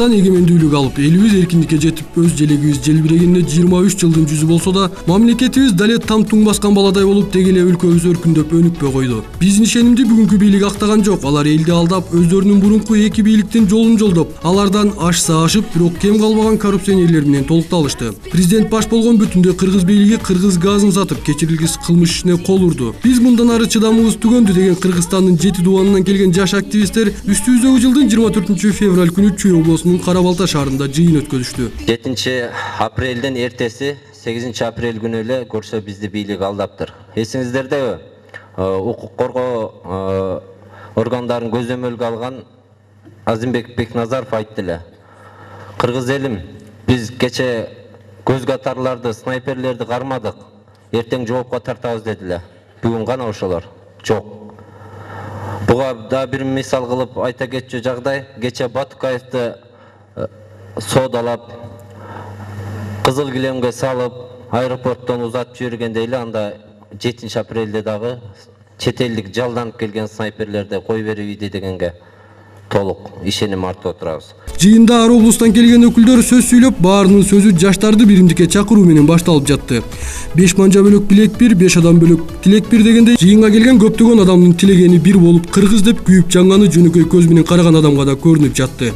Кыргызстан эгемендүүлүк алып, элибиз эркиндикке жетип, өз желегибиз желбирегенине 23 жылдын жүзү болсо да, мамлекетибиз дале там туң баскан баладай болуп, деги эле өлкөбүз өркүндөп өнүкпөй койду. Биздин ишенимди бүгүнкү бийлик актаган жок. Алар элди алдап, өздөрүнүн мурунку эки бийликтин жолун жолдоп, алардан ашса ашып, бирок кем калбаган коррупционерлер менен толукталышты. Президент баш болгон бүтүндө кыргыз бийлиги кыргыз газын сатып, кечирилгис кылмыш ишине кол урду. Биз мындан ары чыдамыбыз түгөндү деген Кыргызстандын 7 дубанынан келген жаш активисттер үстүбүздөгү жылдын 24 февраль күнү Чүй облусунун Кара Балта шаарында жыйын өткөзүштү. 7 апрелден эртеси 8 апрель күнү эле көрсө бизди бийлик алдаптыр. Эсиңиздердеби? Укук коргоо органдарын көзөмөлгө алган Азимбек Бекназаров айтты эле. Кыргыз элим, биз кече көз катарларды, снайперлерди кармадык. Эртең жоопко тартабыз дедиле. Бүгүн гана ошолор жок. Буга да бир мисал кылып айта кетчү жагдай, кече Батукаевди содалап, кызыл килемге салып, аэропорттон узатып жибергенде эле анда 7 апрелде дагы чет элдик жалданып келген снайперлерди кой бербейди дегенге толук ишеним артып отурабыз. Жыйында ар облустан келген өкүлдөр сөз сүйлөп, баарынын сөзү жаштарды биримдикке чакыруу менен башталып жатты. 5 манжа бөлөк билек бир, 5 адам бөлөк тилек бир дегенде жыйынга келген көптөгөн адамдын тилегени бир болуп, кыргыз деп күйүп жанганы жөнөкөй көз менен караган адамга да көрүнүп жатты.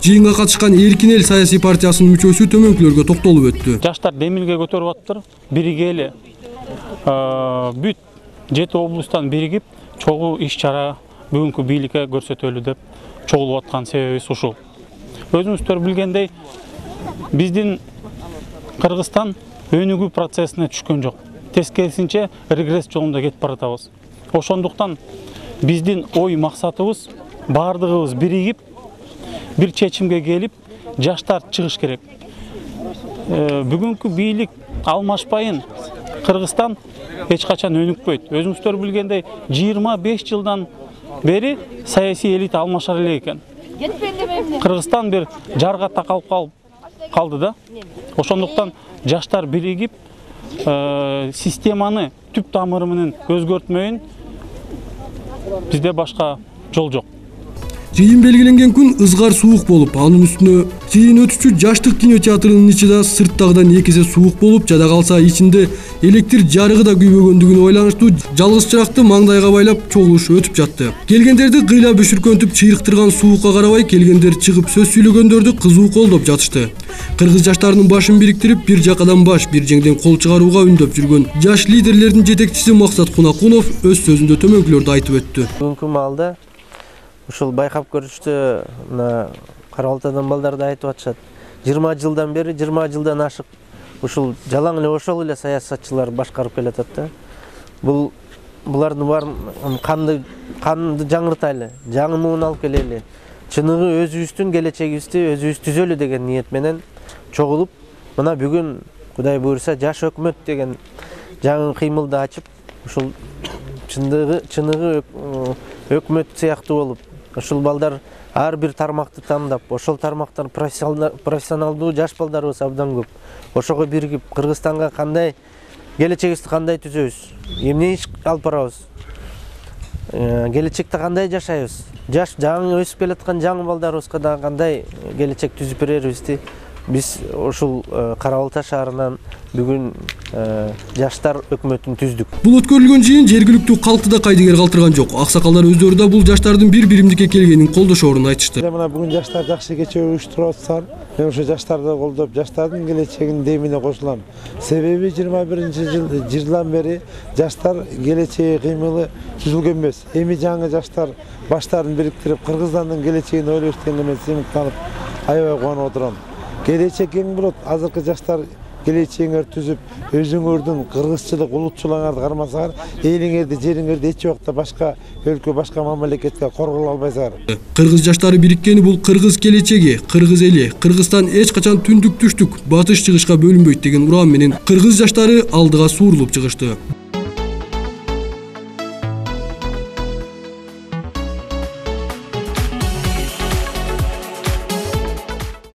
Жыйынга катышкан Эркин эл саясий партиясынын мүчөсү төмөнкүлөргө токтолуп өттү. Жаштар демилге көтөрүп атыптыр. Биригели бүт 7 облустан биригип, чогуу иш-чара бүгүнкү бийликке көрсөтөлү деп чогулуп аткан себебибиз ушул. Өзүңүздөр билгендей, биздин Кыргызстан өнүгүү процессине түшкөн жок. Тескерисинче регресс жолунда кетип баратабыз. Ошондуктан биздин ой максатыбыз бардыгыбыз биригип, бир чечимге келип, жаштар чыгыш керек. Бүгүнкү бийлик алмашпайын Кыргызстан эч качан өнүкпөйт. Өзүңүздөр билгендей, 25 жылдан бери саясий элита алмашар эле экен. Кыргызстан бир жарга такалып калды да. Ошондуктан жаштар биригип, системаны түп тамыры менен өзгөртмөйүн, бизде башка жол жок. Жыйын белгиленген күн ызгар суук болуп, анын үстүнө жыйын өтүчү Жаштык кинотеатрынын ичи да сырттагыдан экесе суук болуп, жада калса ичинде электр жарыгы да күйбөгөндүгүнө байланыштуу жалгыз чыракты маңдайга байлап чогулуш өтүп жатты. Келгендерди кыйла бөшүркөнтүп чыйрыктырган суукка карабай, келгендер чыгып сөз сүйлөгөндөрдү кызуу колдоп жатышты. Кыргыз жаштарынын башын бириктирип, бир жакадан баш, бир жеңден кол чыгарууга үндөп жүргөн жаш лидерлердин жетекчиси Максат Кунакунов өз сөзүндө төмөнкүлөрдү айтып өттү. Бүгүнкү маалда ушул байкап көрүштү, Кара Балтадан балдарды айтып атышат. 20 жылдан бери, 20 жылдан ашык ушул жалаң эле ошол эле саясатчылар башкарып келатат да. Булардын баарын канды жаңыртайлы, жаңы муун алып келели. Чыныгы өзүбүздүн келечегибизди өзүбүз түзөлү деген ниет менен чогулуп, мына бүгүн Кудай буйруса жаш өкмөт деген жаңы кыймылды ачып, ушул чыныгы өкмөт сыяктуу болуп, ушул балдар ар бир тармакты тандап, ошол тармактан профессионалдуу жаш балдарыбыз абдан көп. Ошого биригип, Кыргызстанга кандай келечегибизди кандай түзөбүз, эмне иш алып барабыз, келечекте кандай жашайбыз, жаш жаңы өсүп келаткан жаңы балдарыбызга да кандай келечек түзүп берерибизди биз ушул Кара Балта шаарынан бүгүн жаштар өкмөтүн түздүк. Бул өткөрүлгөн жыйын жергиликтүү калкты да кайдыгер калтырган жок. Аксакалдар өздөрү да бул жаштардын бир-биримдикке келгенин колдошоорун айтышты. Мына бүгүн жаштар жакшы кече уюштуруп атсаар, мен ошо жаштарды колдоп, жаштардын келечегинин демине кошулам. Себеби 21-жылдан бери жаштар келечеги кыймылы түзүлгөн эмес. Эми жаңы жаштар баштарын бириктирип, Кыргызстандын келечегин ойлош дегенге мен сыймыктанып, аябай кубанып отурам. Келечек кең болот, азыркы жаштар келечегиңер түзүп, өзүңөрдүн кыргызчылык, улутчулугуңарды кармасаңар, элиңерди, жериңерди эч убакта башка өлкө, башка мамлекетке корголо албайсыңар. Кыргыз жаштары бириккени бул кыргыз келечеги, кыргыз эли, Кыргызстан эч качан түндүк түштүк, батыш чыгышка бөлүнбөйт деген уран менен кыргыз жаштары алдыга суурулуп чыгышты.